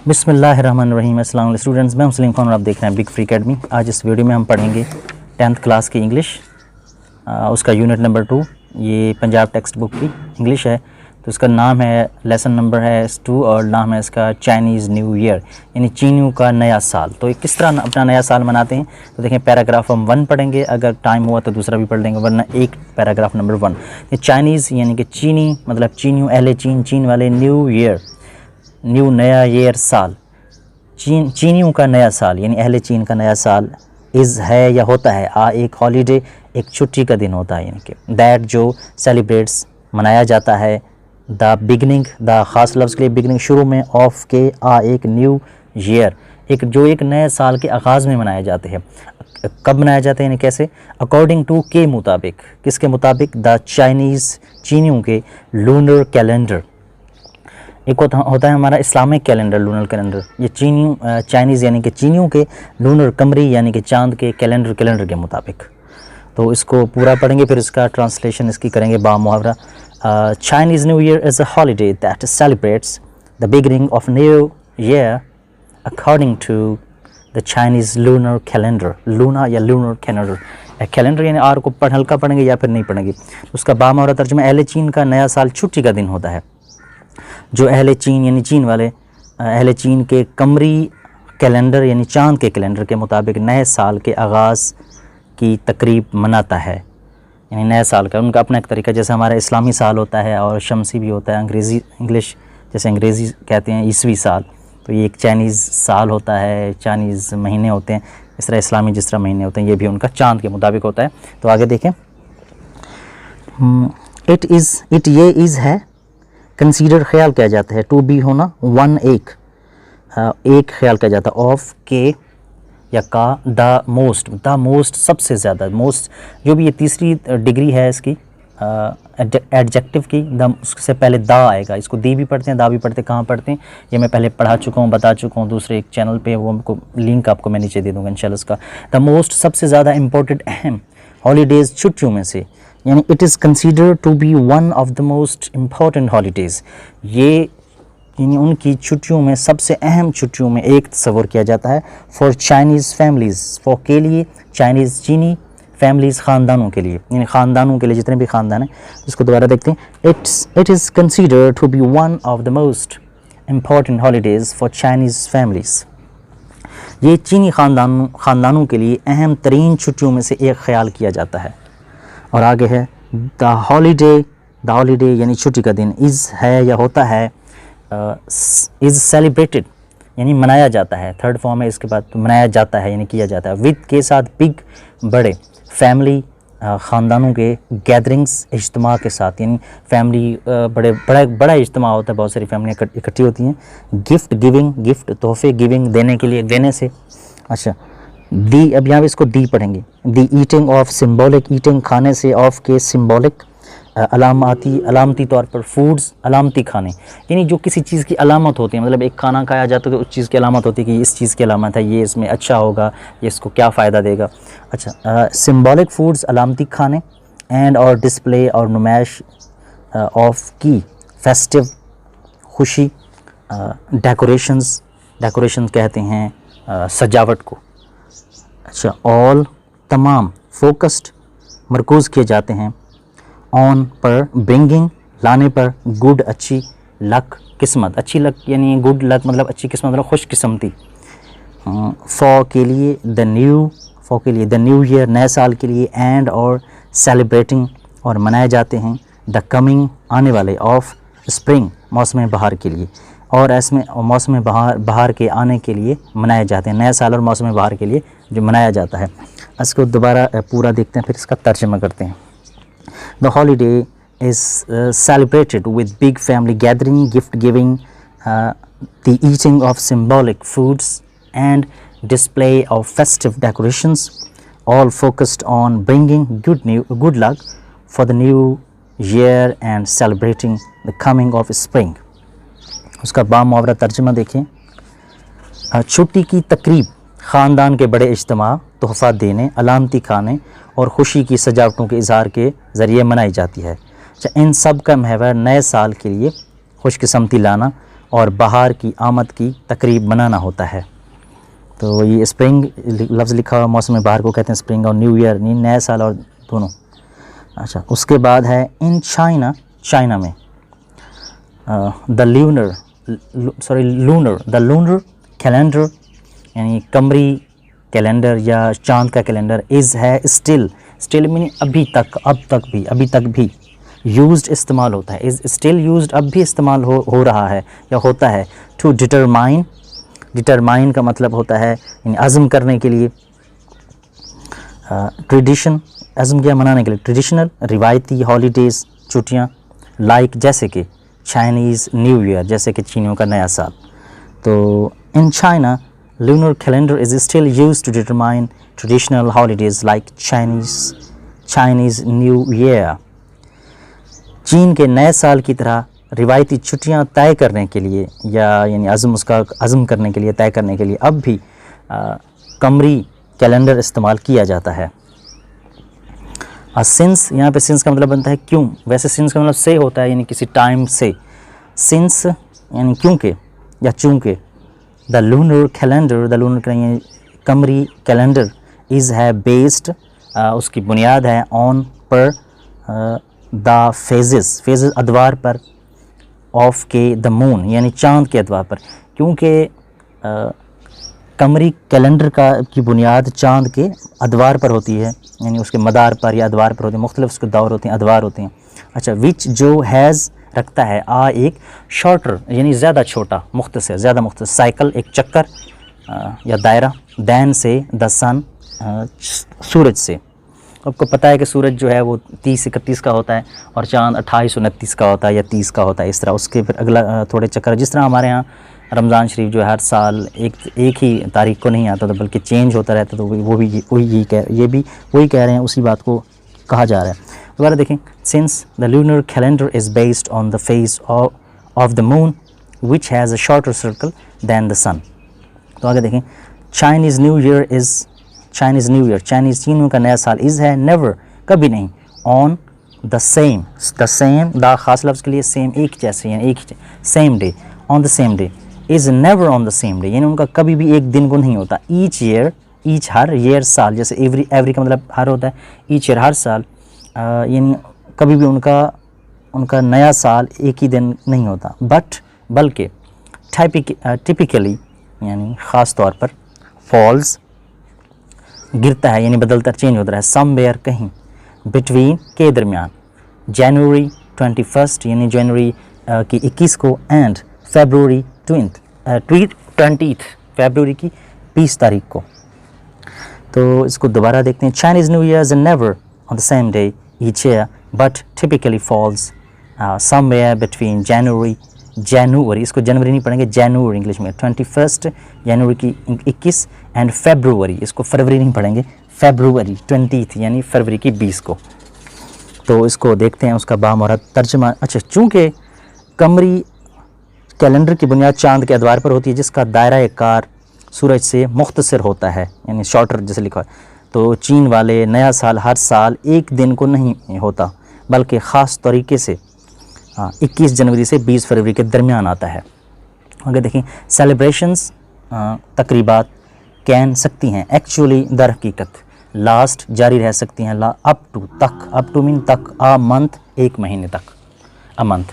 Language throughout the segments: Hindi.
बिस्मिल्लाहिर्रहमानिर्रहीम। अस्सलाम वालेकुम स्टूडेंट्स, मैं मुस्लिम खान और आप देख रहे हैं बिग फ्री अकेडमी। आज इस वीडियो में हम पढ़ेंगे 10th क्लास की इंग्लिश, उसका यूनिट नंबर 2। ये पंजाब टेक्स्ट बुक की इंग्लिश है, तो इसका नाम है, लेसन नंबर है 2 और नाम है इसका चाइनीज़ न्यू ईयर, यानी चीनियों का नया साल। तो ये किस तरह अपना नया साल मनाते हैं, तो देखें पैराग्राफ हम 1 पढ़ेंगे, अगर टाइम हुआ तो दूसरा भी पढ़ लेंगे, वरना एक पैराग्राफ नंबर 1। ये चाइनीज़ यानी कि चीनी, मतलब चीनियों, अहले चीन, चीन वाले, न्यू ईयर, न्यू नया ईयर साल, चीनियों का नया साल यानी अहले चीन का नया साल। इज़ है या होता है, एक हॉलीडे, एक छुट्टी का दिन होता है, यानी कि दैट जो सेलिब्रेट्स मनाया जाता है, द बिगनिंग, द ख़ास लफ्ज़ के लिए बिगनिंग शुरू में, ऑफ के एक न्यू ईयर, एक जो एक नए साल के आगाज़ में मनाए जाते हैं। कब मनाया जाता है यानी कैसे, अकॉर्डिंग टू के मुताबिक, किसके मुताबिक, द चाइनीज़, चीनियों के लूनर कैलेंडर। एक होता है हमारा इस्लामिक कैलेंडर, लूनर कैलेंडर। ये चाइनीज़ यानी कि चीनियों के, लूनर कमरी यानी कि चांद के, कैलेंडर के मुताबिक। तो इसको पूरा पढ़ेंगे, फिर इसका ट्रांसलेशन इसकी करेंगे बा मुहावरा। Chinese new year is a holiday that celebrates the beginning of new year according to the Chinese lunar calendar. Luna या लूनर कैलेंडर यानी आर को हल्का पढ़ेंगे या फिर नहीं पढ़ेंगे। उसका बा मुहावरा तर्जुमा, अहले चीन का नया साल छुट्टी का दिन होता है। जो अहले चीन यानी चीन वाले, अहले चीन के कमरी कैलेंडर यानी चांद के कैलेंडर के मुताबिक नए साल के आगाज़ की तकरीब मनाता है, यानी नए साल का उनका अपना एक तरीका। जैसे हमारा इस्लामी साल होता है और शमसी भी होता है, इंग्लिश जैसे अंग्रेज़ी कहते हैं ईसवी साल, तो ये एक चाइनीज़ साल होता है, चाइनीज़ महीने होते हैं। इस तरह इस्लामी जिस तरह महीने होते हैं, ये भी उनका चांद के मुताबिक होता है। तो आगे देखें, ये इज़ है, कंसीडर ख्याल किया जाता है, टू बी होना, वन एक ख्याल किया जाता है, ऑफ के या का, द मोस्ट सबसे ज़्यादा, मोस्ट जो भी ये तीसरी डिग्री है इसकी एडजेक्टिव की, द उससे पहले दा आएगा। इसको दी भी पढ़ते हैं, दा भी पढ़ते हैं। कहाँ पढ़ते हैं ये मैं पहले पढ़ा चुका हूँ, बता चुका हूँ दूसरे एक चैनल पे, वो हमको लिंक आपको मैं नीचे दे दूँगा इंशाल्लाह उसका। द मोस्ट सबसे ज़्यादा इम्पोर्टेंट, अहम, हॉलीडेज़ छुट्टियों में से, यानी it is considered to be one of the most important holidays. ये यानी उनकी छुट्टियों में सबसे अहम छुट्टियों में एक तस्वर किया जाता है। फॉर चाइनीज़ फैमिलीज़, फॉर के लिए, चाइनीज़ चीनी फैमिलीज़ ख़ानदानों के लिए, यानी ख़ानदानों के लिए, जितने भी ख़ानदान हैं। इसको दोबारा देखते हैं, it is considered to be one of the most important holidays for Chinese families. ये चीनी ख़ानदानों के लिए अहम तरीन छुट्टियों में से एक ख्याल किया जाता है। और आगे है, द हॉलीडे यानी छुट्टी का दिन, इज़ है या होता है, इज़ सेलिब्रेटेड यानी मनाया जाता है, थर्ड फॉर्म है इसके बाद, तो मनाया जाता है यानी किया जाता है। विद के साथ, बिग बड़े, फैमिली ख़ानदानों के, गैदरिंग्स इज्तिमा के साथ, यानी फैमिली बड़ा इज्तिमा होता है, बहुत सारी फैमिलियाँ इकट्ठी होती हैं। गिफ्ट गिविंग, गिफ्ट तोहफे, गिविंग देने के लिए, देने से। अच्छा, दी, अब यहाँ पे इसको दी पढ़ेंगे। दी ईटिंग ऑफ, सिम्बॉलिक, ईटिंग खाने से, ऑफ के सिम्बॉलिक, अलामती तौर पर, फूड्स अलामती खाने, यानी जो किसी चीज़ की अलामत होती है, मतलब एक खाना खाया जाता है तो उस चीज़ की अलामत होती है कि इस चीज़ की अलामत है, ये इसमें अच्छा होगा, ये इसको क्या फ़ायदा देगा। अच्छा, सिम्बॉलिक फूड्स अलामती खाने, एंड और डिस्प्ले और नुमाइश ऑफ की, फेस्टिव खुशी, डेकोरेशंस कहते हैं सजावट को। अच्छा, ऑल तमाम, फोकस्ड मरकूज़ किए जाते हैं, ऑन पर, ब्रिंगिंग लाने पर, गुड अच्छी, लक किस्मत, अच्छी लक यानी गुड लक मतलब अच्छी किस्मत, मतलब खुश किस्मती। फॉर के लिए, द न्यू ईयर नए साल के लिए, एंड और सेलिब्रेटिंग और मनाए जाते हैं, द कमिंग आने वाले, ऑफ स्प्रिंग मौसम बहार के लिए, और इसमें मौसम बहार के आने के लिए मनाए जाते हैं, नए साल और मौसम बहार के लिए जो मनाया जाता है। इसको दोबारा पूरा देखते हैं, फिर इसका तर्जुमा करते हैं। The holiday is celebrated with big family gathering, gift giving, the eating of symbolic foods, and display of festive decorations, all focused on bringing good luck for the new year and celebrating the coming of spring. उसका बा मुहावरा तर्जुमा देखें। छुट्टी की तकरीब ख़ानदान के बड़े इज्तिमा, तोहफ़ा देने, अलामती खाने और ख़ुशी की सजावटों के इज़हार के ज़रिए मनाई जाती है। अच्छा, इन सब का महवर नए साल के लिए खुशकिस्मती लाना और बाहर की आमद की तकरीब मनाना होता है। तो ये स्प्रिंग लफ्ज़ लिखा हुआ, मौसम बहार को कहते हैं स्प्रिंग, और न्यू ईयर नया साल और दोनों। अच्छा, उसके बाद है इन चाइना, चाइना में द लूनर कैलेंडर यानी कमरी कैलेंडर या चांद का कैलेंडर इज़ है स्टिल मीनिंग अभी तक भी यूज्ड इस्तेमाल होता है, इज़ स्टिल यूज्ड अब भी इस्तेमाल हो रहा है या होता है। टू डिटरमाइन का मतलब होता है यानी अज़म करने के लिए, ट्रेडिशन अज़म किया मनाने के लिए, ट्रेडिशनल रिवायती, हॉलीडेज़ छुट्टियाँ, लाइक जैसे कि चाइनीज़ न्यू ईयर जैसे कि चीनियों का नया साल। तो in China lunar calendar is still used to determine traditional holidays like Chinese New Year। चीन के नए साल की तरह रिवायती छुट्टियां तय करने के लिए या यानी अज़म करने के लिए, तय करने के लिए अब भी कमरी कैलेंडर इस्तेमाल किया जाता है। सिंस, यहाँ पे सिंस का मतलब बनता है क्यों, वैसे सिंस का मतलब से होता है यानी किसी टाइम से, सिंस यानी क्योंकि या चूँकि। द लूनर कैलेंडर कमरी कैलेंडर इज़ है बेस्ड, उसकी बुनियाद है ऑन पर द फेजेस अदवार पर, ऑफ के द मून यानी चांद के अदवार पर, क्योंकि कमरी कैलेंडर की बुनियाद चांद के अदवार पर होती है यानी उसके मदार पर या अदवार पर होती है, मुख्तलिफ उसके दौर होते हैं, अदवार होते हैं। अच्छा, विच जो हैज़ रखता है एक शॉर्टर यानी ज़्यादा छोटा, मुख्तसर ज़्यादा मुख्तसर, साइकिल एक चक्कर या दायरा, दैन से द सन सूरज से। आपको पता है कि सूरज जो है वो 30-31 का होता है और चांद 28-29 का होता है या 30 का होता है, इस तरह उसके फिर अगला थोड़े चक्कर। जिस तरह हमारे यहाँ रमज़ान शरीफ जो है हर साल एक ही तारीख को नहीं आता, तो बल्कि चेंज होता रहता, तो वो भी वही कह रहे हैं, उसी बात को कहा जा रहा है। दोबारा देखें, since the lunar calendar is based on the phase of the moon which has a shorter circle than the sun. तो आगे देखें, चाइनीज़ न्यू ईयर चाइनीज़ चीनियों का नया साल इज़ है नेवर कभी नहीं, ऑन द सेम द खास लफ्ज़ के लिए सेम एक जैसे यानी एक same day, on the same day, is never on the same day यानी उनका कभी भी एक दिन को नहीं होता। ईच हर, ईयर साल, जैसे एवरी का मतलब हर होता है, ईच ईयर हर साल यानी कभी भी उनका नया साल एक ही दिन नहीं होता, बल्कि टिपिकली यानी ख़ास तौर पर, फॉल्स गिरता है यानी बदलता चेंज होता है, समवेयर कहीं, बिटवीन के दरमियान, जनवरी 21 यानी जनवरी की 21 को, एंड फरवरी 20 फरवरी की 20 तारीख को। तो इसको दोबारा देखते हैं, Chinese new year is never on the same day each year but typically falls somewhere between January, इसको जनवरी नहीं पढ़ेंगे, जनवरी इंग्लिश में, 21 जनवरी की 21, एंड फरवरी, इसको फरवरी नहीं पढ़ेंगे, फरवरी 20 यानी फरवरी की 20 को। तो इसको देखते हैं उसका बामुराद तर्जमा। अच्छा, चूँकि कमरी कैलेंडर की बुनियाद चांद के अदवार पर होती है जिसका दायरा कार सूरज से मुख्तसर होता है यानी शॉर्टर जैसे लिखा है, तो चीन वाले नया साल हर साल एक दिन को नहीं होता बल्कि ख़ास तरीके से 21 जनवरी से 20 फरवरी के दरमियान आता है। अगर देखें, सेलिब्रेशंस तकरीबात कैन सकती हैं, एक्चुअली दर हकीकत लास्ट जारी रह सकती हैं, अप टू मीन तक, अ मंथ एक महीने तक, a month.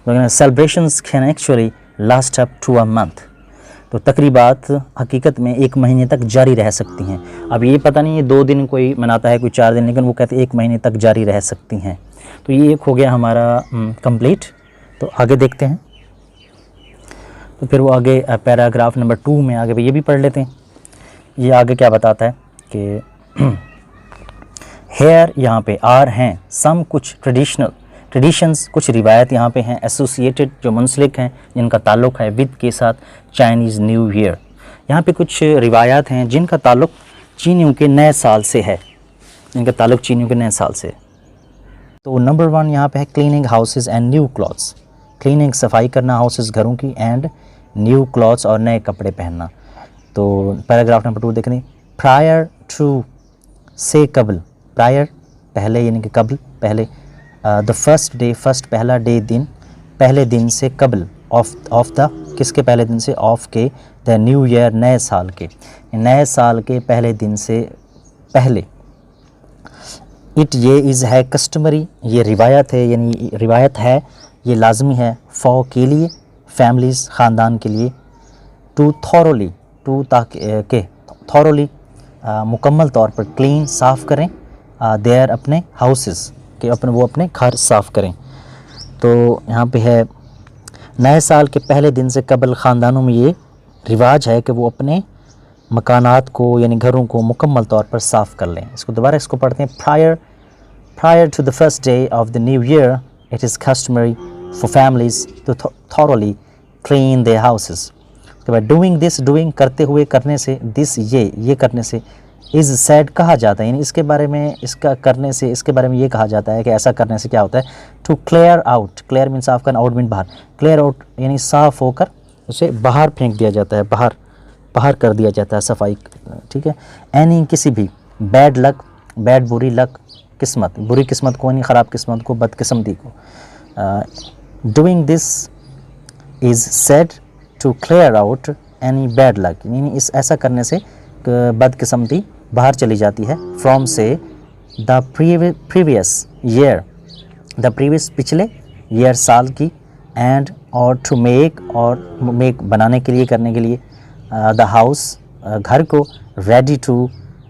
Celebrations can actually last up to a month, तो तकरीबात हकीकत में एक महीने तक जारी रह सकती हैं। अब ये पता नहीं, ये 2 दिन कोई मनाता है, कोई 4 दिन, लेकिन वो कहते हैं 1 महीने तक जारी रह सकती हैं। तो ये एक हो गया हमारा कंप्लीट। तो आगे देखते हैं, तो फिर वो आगे पैराग्राफ नंबर 2 में आगे ये भी पढ़ लेते हैं। ये आगे क्या बताता है कि हेयर यहाँ पे आर हैं सम कुछ ट्रेडिशंस कुछ रिवायत यहाँ पे हैं, एसोसिएटेड जो मुंसलिक हैं, जिनका ताल्लुक़ है विद के साथ चाइनीज़ न्यू ईयर। यहाँ पे कुछ रिवायात हैं जिनका ताल्लुक़ चीनियों के नए साल से है, तो नंबर 1 यहाँ पे है cleaning houses and new clothes, cleaning सफाई करना हाउसेस घरों की, एंड न्यू क्लॉथ्स और नए कपड़े पहनना। तो पैराग्राफ नंबर 2 देख रहे हैं, प्रायर टू से कबल, प्रायर पहले यानी कि कबल पहले, द फर्स्ट डे फर्स्ट पहला डे दिन, पहले दिन से कबल ऑफ द, किसके पहले दिन से, ऑफ के, द न्यू ईयर, नए साल के, नए साल के पहले दिन से पहले। इट, ये, इज़ है कस्टमरी, ये रिवायत है, यानी रिवायत है, ये लाजमी है, फॉर के लिए, फैमिलीज़ ख़ानदान के लिए, टू थॉरोली, टू ताकि थॉरोली मुकम्मल तौर पर, क्लीन साफ़ करें, देयर अपने हाउसेस के, अपने वो अपने घर साफ़ करें। तो यहाँ पे है नए साल के पहले दिन से कबल ख़ानदानों में ये रिवाज है कि वो अपने मकानात को यानी घरों को मुकम्मल तौर पर साफ़ कर लें। इसको दोबारा इसको पढ़ते हैं। Prior to the first day of the new year it is customary for families to thoroughly clean their houses. उसके बाद डूइंग दिस, डूइंग करते हुए, करने से, दिस ये करने से, इज़ सैड कहा जाता है, यानी इसके बारे में, इसका करने से, इसके बारे में ये कहा जाता है कि ऐसा करने से क्या होता है, to clear out, clear mean साफ़ करना, आउट मीन बाहर, क्लियर आउट यानी साफ़ होकर उसे बाहर फेंक दिया जाता है, बाहर कर दिया जाता है, सफाई, ठीक है। एनी, किसी भी, बैड लक, बैड बुरी, लक किस्मत, बुरी किस्मत को यानी ख़राब किस्मत को, बदकिस्मती को। Doing this is said to clear out any bad luck, यानी इस ऐसा करने से बदकिस्मती बाहर चली जाती है। फ्रॉम से the previous year, the previous पिछले, ईयर साल की, एंड और टू मेक, और मेक बनाने के लिए, करने के लिए, द हाउस घर को, रेडी टू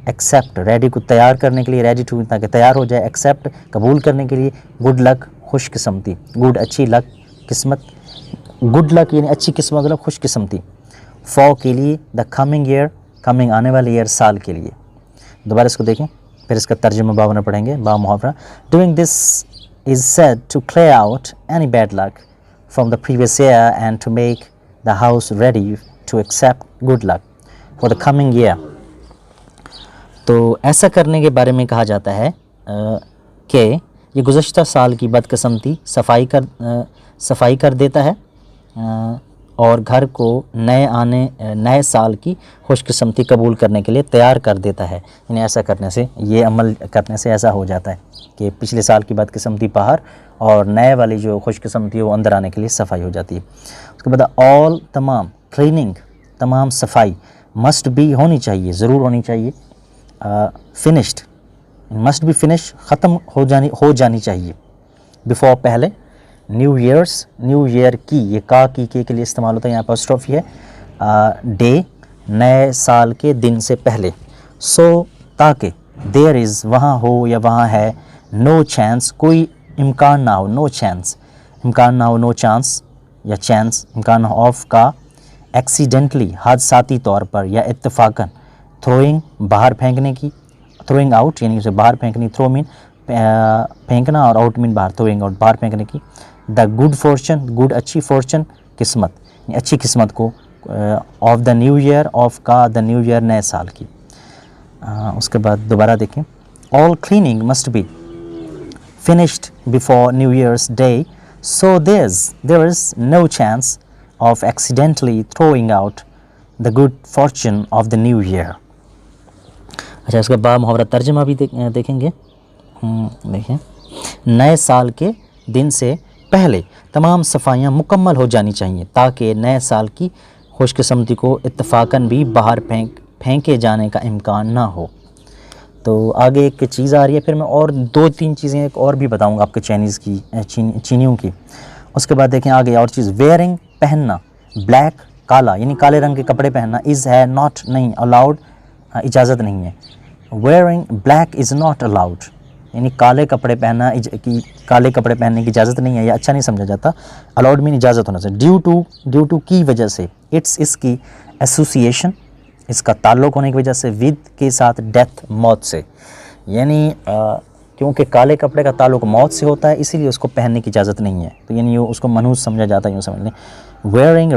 एक्सेप्ट, रेडी को तैयार करने के लिए, रेडी टू ताकि तैयार हो जाए, एक्सेप्ट कबूल करने के लिए, गुड लक खुशकिस्मती, गुड अच्छी, लक किस्मत, गुड लक यानी अच्छी किस्मत, मतलब खुशकिस्मती, फॉर के लिए, द कमिंग ईयर कमिंग आने वाले ईयर साल के लिए। दोबारा इसको देखें, फिर इसका तर्जुमा बावना पढ़ेंगे, बा मुहावरा। Doing this is said to clear out any bad luck from the previous year and to make the house ready to accept good luck for the coming year. तो ऐसा करने के बारे में कहा जाता है कि ये गुज़श्ता साल की बदकिस्मती सफाई कर देता है और घर को नए साल की खुशकिस्मती कबूल करने के लिए तैयार कर देता है। यानी ऐसा करने से, ये अमल करने से ऐसा हो जाता है कि पिछले साल की बदकिस्मती बाहर और नए वाली जो खुशकिस्मती है वो अंदर आने के लिए सफाई हो जाती है। उसके बाद ऑल, तमाम, क्लीनिंग तमाम सफाई, मस्ट बी होनी चाहिए, ज़रूर होनी चाहिए, फिनिश्ड मस्ट बी फिनिश ख़त्म हो जानी चाहिए, बिफोर पहले, न्यू ईयर की, ये का की के लिए इस्तेमाल होता है, यहाँ पर स्ट्रोफी है, डे नए साल के दिन से पहले, सो ताकि, देयर इज़ वहाँ हो या वहाँ है, नो चांस कोई इम्कान ना हो, नो चांस इम्कान ना हो, नो चांस या चांस इम्कान ऑफ का, एक्सीडेंटली हादसाती तौर पर या इत्तफाकन, थ्रोइंग बाहर फेंकने की, थ्रोइंग आउट यानी उसे बाहर फेंकनी, थ्रो मीन फेंकना और आउट मीन बाहर, थ्रोइंग आउट बाहर फेंकने की। द गुड फॉर्चून, गुड अच्छी, फॉर्चून किस्मत, अच्छी किस्मत को, of the new year, of का द न्यू ईयर नए साल की। उसके बाद दोबारा देखें, all cleaning must be finished before New Year's Day, so there is no chance of accidentally throwing out the good fortune of the new year. अच्छा, इसका बा मुहावरा तर्जुमा भी देखेंगे। देखें, नए साल के दिन से पहले तमाम सफाइयाँ मुकम्मल हो जानी चाहिए ताकि नए साल की खुशकिस्मती को इत्तफाकन भी बाहर फेंके जाने का इम्कान ना हो। तो आगे एक चीज़ आ रही है, फिर मैं और 2-3 चीज़ें एक और भी बताऊंगा आपके चाइनीज़ की, चीनियों की। उसके बाद देखें आगे और चीज़, वेयरिंग पहनना, ब्लैक काला यानी काले रंग के कपड़े पहनना, इज़ है नॉट नहीं, अलाउड इजाज़त नहीं है। Wearing black is not allowed यानी काले कपड़े पहनना काले कपड़े पहनने की इजाज़त नहीं है, या अच्छा नहीं समझा जाता। अलाउड मीन इजाज़त होना चाहिए। ड्यू टू की वजह से, इट्स इसकी एसोसिएशन इसका ताल्लुक़ होने की वजह से, विद के साथ, डेथ मौत से, यानी क्योंकि काले कपड़े का ताल्लुक़ मौत से होता है इसीलिए उसको पहनने की इजाज़त नहीं है, तो यानी उसको मनहूस समझा जाता है, यूँ समझ लें। वेयरिंग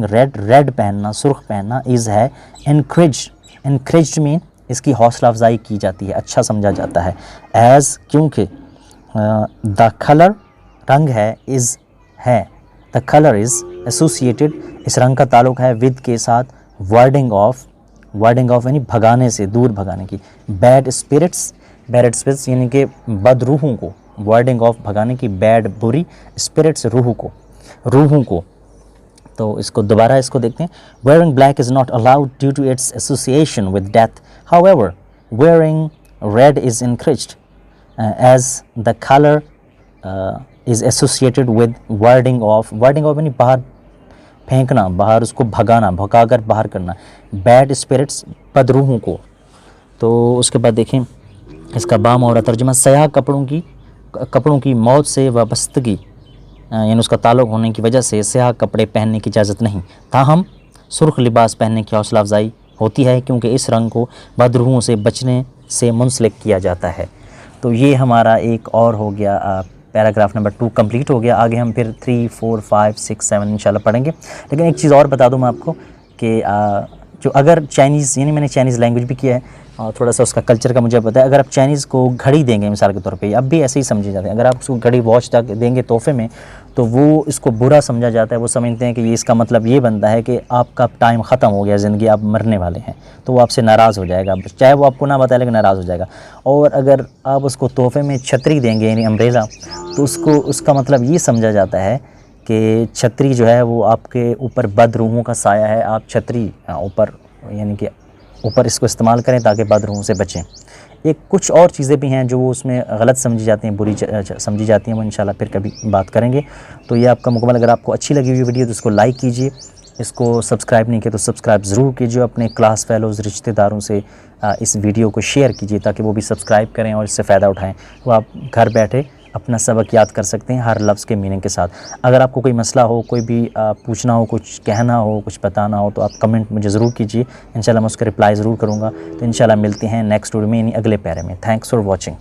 रेड, रेड पहनना, सुर्ख पहनना, इज़ है इनक्रेज्ड मीन इसकी हौसला अफजाई की जाती है, अच्छा समझा जाता है। एज़ क्योंकि द कलर रंग है, इज़ है, द कलर इज़ एसोसिएटेड इस रंग का ताल्लुक़ है, विद के साथ, वार्डिंग ऑफ यानी भगाने से, दूर भगाने की। बैड स्पिरिट्स यानी कि बद रूहों को, वार्डिंग ऑफ भगाने की, बैड बुरी, स्पिरिट्स रूह को, रूहों को। तो इसको दोबारा इसको देखते हैं। Wearing black is not allowed due to its association with death, however wearing red is encouraged as the color is associated with warding off यानी बाहर फेंकना, बाहर उसको भगाना, भगाकर बाहर करना, बैड स्पिरिट्स बदरूहों को। तो उसके बाद देखें इसका बाम और तर्जुमा, सयाह कपड़ों की मौत से वाबस्तगी यानी उसका ताल्लुक़ होने की वजह से स्याह कपड़े पहनने की इजाज़त नहीं, ताहम सुर्ख लिबास पहनने की हौसला अफजाई होती है क्योंकि इस रंग को बदरूहों से बचने से मुंसलिक किया जाता है। तो ये हमारा एक और हो गया, पैराग्राफ नंबर 2 कंप्लीट हो गया। आगे हम फिर 3, 4, 5, 6, 7 इंशाल्लाह पढ़ेंगे। लेकिन एक चीज़ और बता दूं मैं आपको कि जो अगर चाइनीज़, यानी मैंने चाइनीज़ लैंग्वेज भी किया है और थोड़ा सा उसका कल्चर का मुझे पता है। अगर आप चाइनीज़ को घड़ी देंगे मिसाल के तौर पे, अब भी ऐसे ही समझे जाते हैं, अगर आप उसको घड़ी वॉच तक देंगे तोहफे में, तो वो इसको बुरा समझा जाता है। वो समझते हैं कि ये इसका मतलब ये बनता है कि आपका टाइम ख़त्म हो गया, ज़िंदगी आप मरने वाले हैं, तो वो आपसे नाराज़ हो जाएगा, चाहे वो आपको ना बताए लेकिन नाराज़ हो जाएगा। और अगर आप उसको तोहफे में छतरी देंगे यानी अम्ब्रेला, तो उसका मतलब ये समझा जाता है कि छतरी जो है वो आपके ऊपर बदरूहों का साया है, आप छतरी ऊपर यानी कि ऊपर इसको इस्तेमाल करें ताकि बदरूहों से बचें। एक कुछ और चीज़ें भी हैं जो उसमें गलत समझी जाती हैं, बुरी समझी जाती हैं, वो इंशाल्लाह फिर कभी बात करेंगे। तो ये आपका मुकम्मल, अगर आपको अच्छी लगी हुई वीडियो तो इसको लाइक कीजिए, इसको सब्सक्राइब नहीं किया तो सब्सक्राइब ज़रूर कीजिए, अपने क्लास फेलोज़ रिश्तेदारों से इस वीडियो को शेयर कीजिए ताकि वो भी सब्सक्राइब करें और इससे फ़ायदा उठाएँ। वो आप घर बैठे अपना सबक याद कर सकते हैं हर लफ्ज़ के मीनिंग के साथ। अगर आपको कोई मसला हो, कोई भी पूछना हो, कुछ कहना हो, कुछ बताना हो, तो आप कमेंट मुझे ज़रूर कीजिए, इंशाल्लाह मैं उसका रिप्लाई ज़रूर करूँगा। तो इंशाल्लाह मिलते हैं नेक्स्ट वीडियो में यानी अगले पैरे में। Thanks for watching.